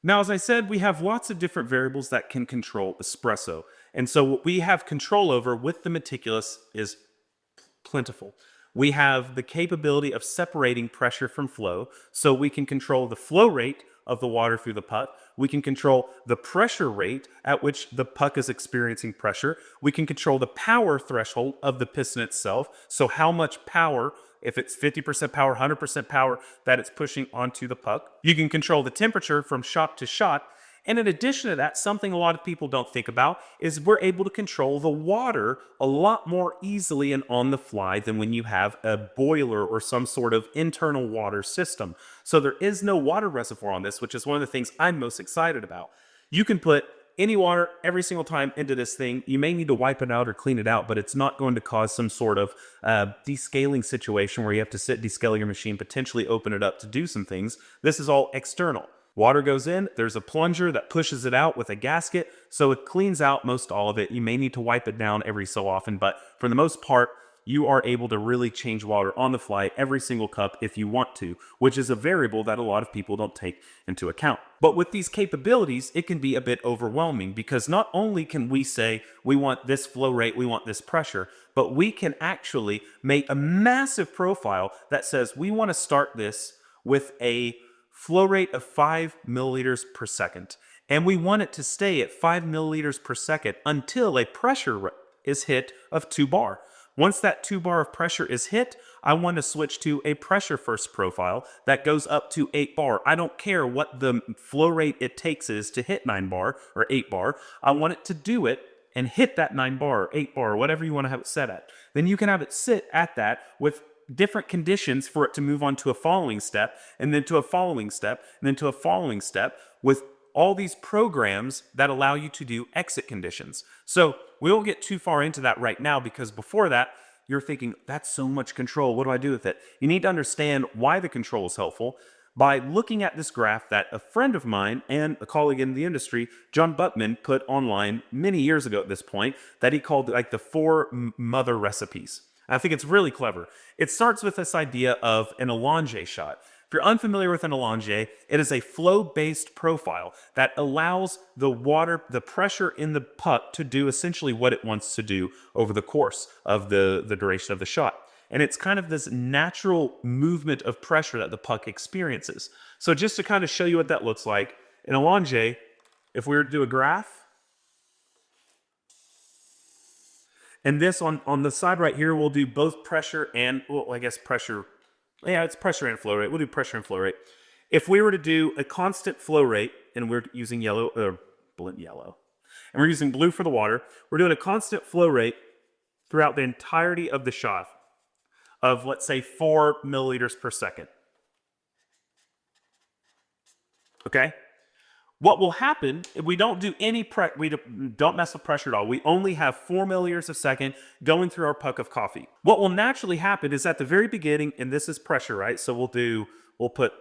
Now, as I said, we have lots of different variables that can control espresso. And so what we have control over with the Meticulous is plentiful. We have the capability of separating pressure from flow, so we can control the flow rate of the water through the puck. We can control the pressure rate at which the puck is experiencing pressure. We can control the power threshold of the piston itself, so how much power, if it's 50% power, 100% power, that it's pushing onto the puck. You can control the temperature from shot to shot. And in addition to that, something a lot of people don't think about is we're able to control the water a lot more easily and on the fly than when you have a boiler or some sort of internal water system. So there is no water reservoir on this, which is one of the things I'm most excited about. You can put any water every single time into this thing. You may need to wipe it out or clean it out, but it's not going to cause some sort of descaling situation where you have to descale your machine, potentially open it up to do some things. This is all external. Water goes in, there's a plunger that pushes it out with a gasket, so it cleans out most all of it. You may need to wipe it down every so often, but for the most part, you are able to really change water on the fly every single cup if you want to, which is a variable that a lot of people don't take into account. But with these capabilities, it can be a bit overwhelming because not only can we say we want this flow rate, we want this pressure, but we can actually make a massive profile that says we want to start this with a flow rate of 5 milliliters per second. And we want it to stay at 5 milliliters per second until a pressure is hit of 2 bar. Once that 2 bar of pressure is hit, I want to switch to a pressure first profile that goes up to 8 bar. I don't care what the flow rate it takes is to hit 9 bar or 8 bar. I want it to do it and hit that 9 bar or 8 bar or whatever you want to have it set at. Then you can have it sit at that with different conditions for it to move on to a following step, and then to a following step, and then to a following step with all these programs that allow you to do exit conditions. So we won't get too far into that right now because before that, you're thinking, that's so much control. What do I do with it? You need to understand why the control is helpful by looking at this graph that a friend of mine and a colleague in the industry, John Buckman, put online many years ago at this point that he called like the 4 mother recipes. I think it's really clever. It starts with this idea of an Allongé shot. If you're unfamiliar with an Allongé, it is a flow-based profile that allows the water, the pressure in the puck to do essentially what it wants to do over the course of the duration of the shot. And it's kind of this natural movement of pressure that the puck experiences. So just to kind of show you what that looks like, in Allongé, if we were to do a graph, and this on the side right here, we'll do both pressure and, well, I guess pressure. Yeah, it's pressure and flow rate. We'll do pressure and flow rate. If we were to do a constant flow rate, and we're using yellow, or yellow, and we're using blue for the water, we're doing a constant flow rate throughout the entirety of the shot of, let's say, 4 milliliters per second. Okay? What will happen if we don't do any we don't mess with pressure at all? We only have 4 milliliters a second going through our puck of coffee. What will naturally happen is at the very beginning, and this is pressure, right? So we'll put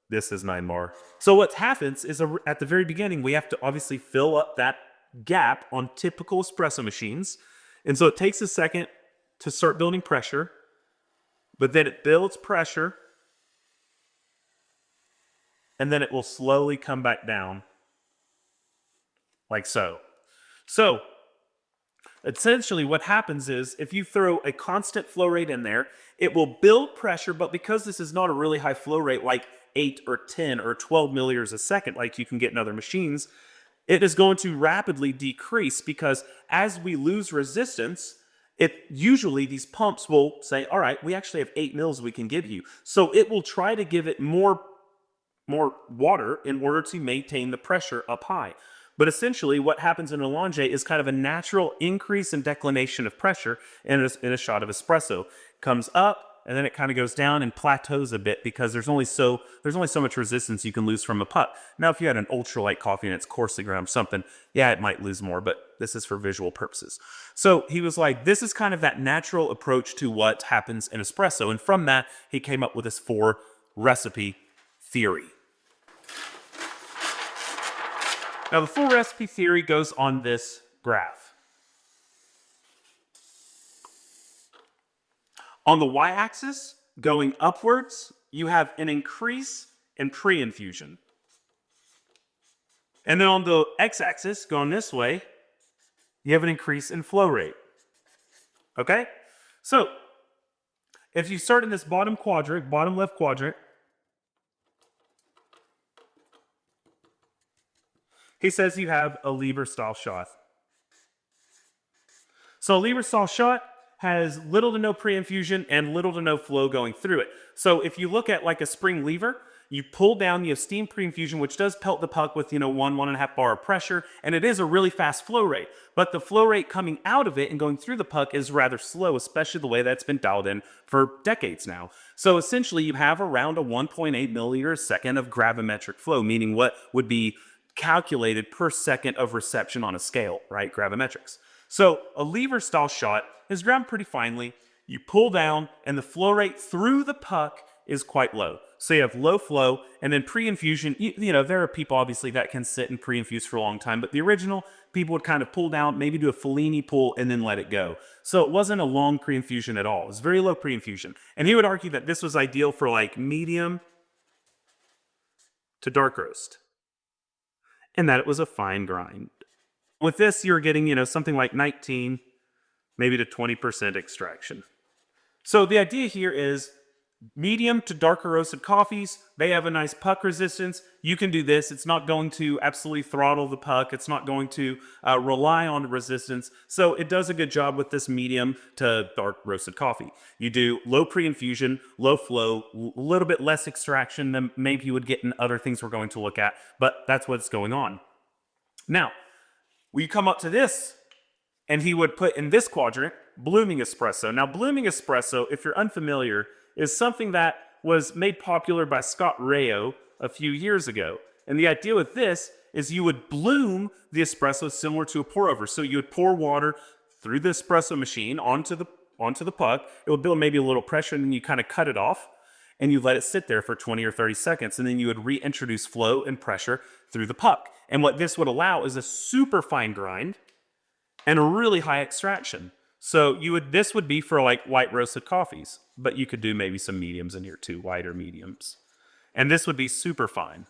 this as 9 bar. So what happens is at the very beginning, we have to obviously fill up that gap on typical espresso machines. And so it takes a second to start building pressure, but then it builds pressure, and then it will slowly come back down like so. So essentially what happens is if you throw a constant flow rate in there, it will build pressure, but because this is not a really high flow rate like 8 or 10 or 12 milliliters a second like you can get in other machines, it is going to rapidly decrease because as we lose resistance, usually these pumps will say, all right, we actually have 8 mils we can give you. So it will try to give it more water in order to maintain the pressure up high. But essentially what happens in Allongé is kind of a natural increase in declination of pressure in a shot of espresso. Comes up, and then it kind of goes down and plateaus a bit because there's only so much resistance you can lose from a puck. Now, if you had an ultralight coffee and it's coursing around something, yeah, it might lose more, but this is for visual purposes. So he was like, this is kind of that natural approach to what happens in espresso. And from that, he came up with this 4 recipe theory. Now, the full recipe theory goes on this graph. On the y-axis, going upwards, you have an increase in pre-infusion. And then on the x-axis, going this way, you have an increase in flow rate. Okay? So, if you start in this bottom quadrant, bottom left quadrant, he says you have a lever-style shot. So a lever-style shot has little to no pre-infusion and little to no flow going through it. So if you look at like a spring lever, you pull down, you have steam pre-infusion, which does pelt the puck with, 1.5 bar of pressure, and it is a really fast flow rate. But the flow rate coming out of it and going through the puck is rather slow, especially the way that's been dialed in for decades now. So essentially, you have around a 1.8 milliliter a second of gravimetric flow, meaning what would be calculated per second of reception on a scale, right? Gravimetrics. So a lever-style shot is ground pretty finely. You pull down, and the flow rate through the puck is quite low. So you have low flow, and then pre-infusion, there are people obviously that can sit and pre-infuse for a long time, but the original, people would kind of pull down, maybe do a Fellini pull, and then let it go. So it wasn't a long pre-infusion at all. It was very low pre-infusion. And he would argue that this was ideal for like medium to dark roast, and that it was a fine grind. With this, you're getting, something like 19, maybe to 20% extraction. So the idea here is medium to darker roasted coffees, they have a nice puck resistance. You can do this. It's not going to absolutely throttle the puck. It's not going to rely on resistance. So it does a good job with this medium to dark roasted coffee. You do low pre-infusion, low flow, a little bit less extraction than maybe you would get in other things we're going to look at, but that's what's going on. Now, we come up to this, and he would put in this quadrant, Blooming Espresso. Now, Blooming Espresso, if you're unfamiliar, is something that was made popular by Scott Rayo a few years ago. And the idea with this is you would bloom the espresso similar to a pour-over. So you would pour water through the espresso machine onto the puck. It would build maybe a little pressure, and then you kind of cut it off, and you let it sit there for 20 or 30 seconds, and then you would reintroduce flow and pressure through the puck. And what this would allow is a super fine grind and a really high extraction. So this would be for like white roasted coffees, but you could do maybe some mediums in here too, whiter mediums. And this would be super fine.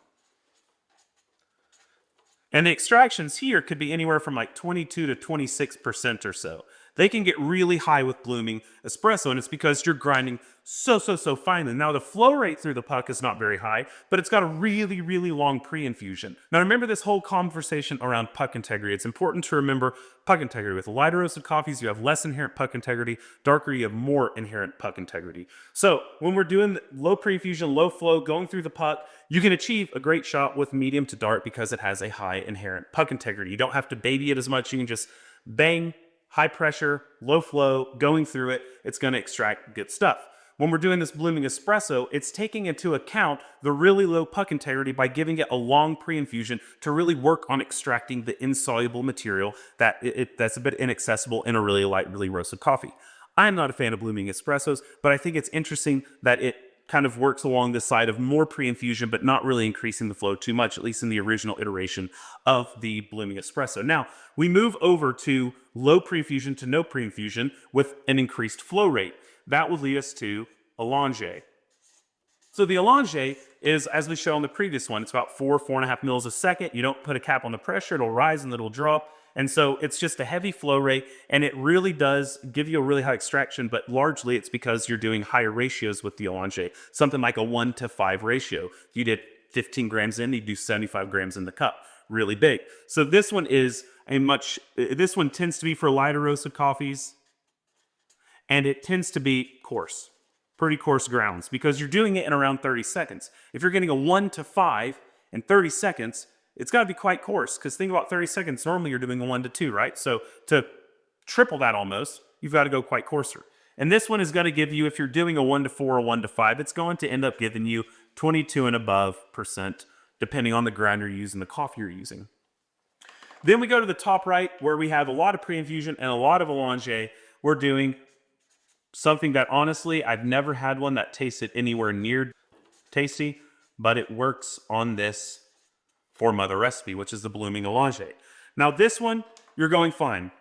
And the extractions here could be anywhere from like 22 to 26% or so. They can get really high with blooming espresso, and it's because you're grinding so finely. Now, the flow rate through the puck is not very high, but it's got a really, really long pre-infusion. Now, remember this whole conversation around puck integrity. It's important to remember puck integrity. With lighter roasted coffees, you have less inherent puck integrity. Darker, you have more inherent puck integrity. So when we're doing low pre-infusion, low flow, going through the puck, you can achieve a great shot with medium to dark because it has a high inherent puck integrity. You don't have to baby it as much. You can just bang, high pressure, low flow, going through it. It's going to extract good stuff. When we're doing this blooming espresso, it's taking into account the really low puck integrity by giving it a long pre-infusion to really work on extracting the insoluble material that's a bit inaccessible in a really light, really roasted coffee. I'm not a fan of blooming espressos, but I think it's interesting that it kind of works along the side of more pre-infusion, but not really increasing the flow too much, at least in the original iteration of the blooming espresso. Now, we move over to low pre-infusion to no pre-infusion with an increased flow rate. That would lead us to Allongé. So the Allongé is, as we showed on the previous one, it's about 4.5 mils a second. You don't put a cap on the pressure, it'll rise and it'll drop. And so it's just a heavy flow rate, and it really does give you a really high extraction, but largely it's because you're doing higher ratios with the Allongé, something like a 1:5 ratio. If you did 15 grams in, you do 75 grams in the cup. Really big. So this one this one tends to be for lighter roasted coffees, and it tends to be coarse, pretty coarse grounds, because you're doing it in around 30 seconds. If you're getting a 1:5 in 30 seconds, it's got to be quite coarse, because think about 30 seconds. Normally you're doing a 1:2, right? So to triple that almost, you've got to go quite coarser. And this one is going to give you, if you're doing a 1:4 or 1:5, it's going to end up giving you 22 and above %, depending on the grind you're using, the coffee you're using. Then we go to the top right, where we have a lot of pre-infusion and a lot of Allongé. We're doing something that, honestly, I've never had one that tasted anywhere near tasty, but it works on this for Mother recipe, which is the Blooming Allongé. Now this one, you're going fine.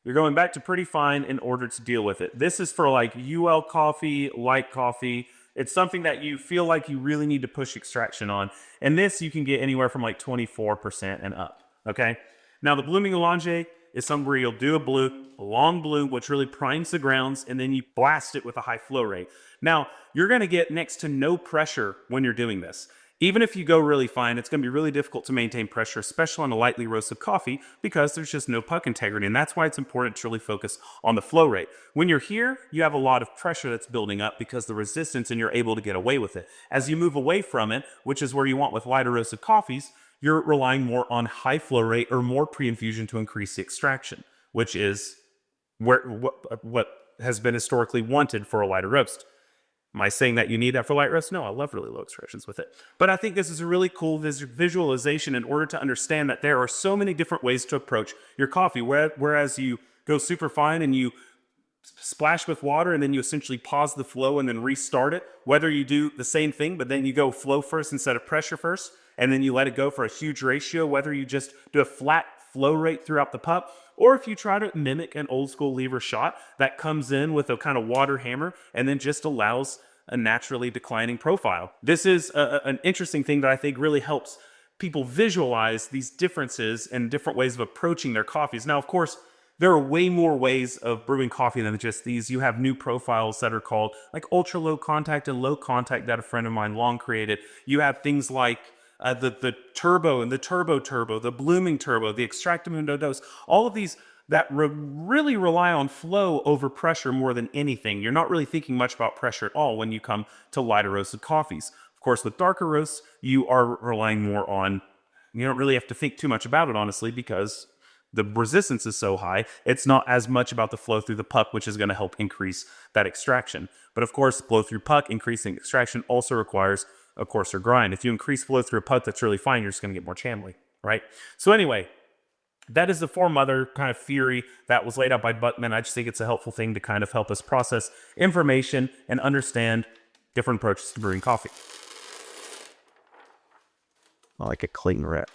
You're going back to pretty fine in order to deal with it. This is for like UL coffee, light coffee, It's something that you feel like you really need to push extraction on. And this you can get anywhere from like 24% and up, okay? Now the Blooming Allongé is something where you'll do a long bloom, which really primes the grounds, and then you blast it with a high flow rate. Now, you're gonna get next to no pressure when you're doing this. Even if you go really fine, it's going to be really difficult to maintain pressure, especially on a lightly roasted coffee, because there's just no puck integrity. And that's why it's important to really focus on the flow rate. When you're here, you have a lot of pressure that's building up because the resistance, and you're able to get away with it. As you move away from it, which is where you want with lighter roasted coffees, you're relying more on high flow rate or more pre-infusion to increase the extraction, which is what has been historically wanted for a lighter roast. Am I saying that you need that for light roast? No, I love really low extractions with it. But I think this is a really cool visualization in order to understand that there are so many different ways to approach your coffee. Whereas you go super fine and you splash with water and then you essentially pause the flow and then restart it. Whether you do the same thing, but then you go flow first instead of pressure first, and then you let it go for a huge ratio, whether you just do a flat flow rate throughout the pup, or if you try to mimic an old school lever shot that comes in with a kind of water hammer and then just allows a naturally declining profile. This is an interesting thing that I think really helps people visualize these differences and different ways of approaching their coffees. Now, of course, there are way more ways of brewing coffee than just these. You have new profiles that are called like ultra low contact and low contact that a friend of mine long created. You have things like the turbo and the turbo, the blooming turbo, the extractamundo dose, all of these that really rely on flow over pressure more than anything. You're not really thinking much about pressure at all when you come to lighter roasted coffees. Of course, with darker roasts, you are relying more on, you don't really have to think too much about it, honestly, because the resistance is so high, it's not as much about the flow through the puck, which is going to help increase that extraction. But of course, flow through puck, increasing extraction also requires a coarser grind. If you increase flow through a puck that's really fine, you're just going to get more channeling, right? So anyway, that is the four-mother kind of theory that was laid out by Buckman. I just think it's a helpful thing to kind of help us process information and understand different approaches to brewing coffee. I like a clean rep.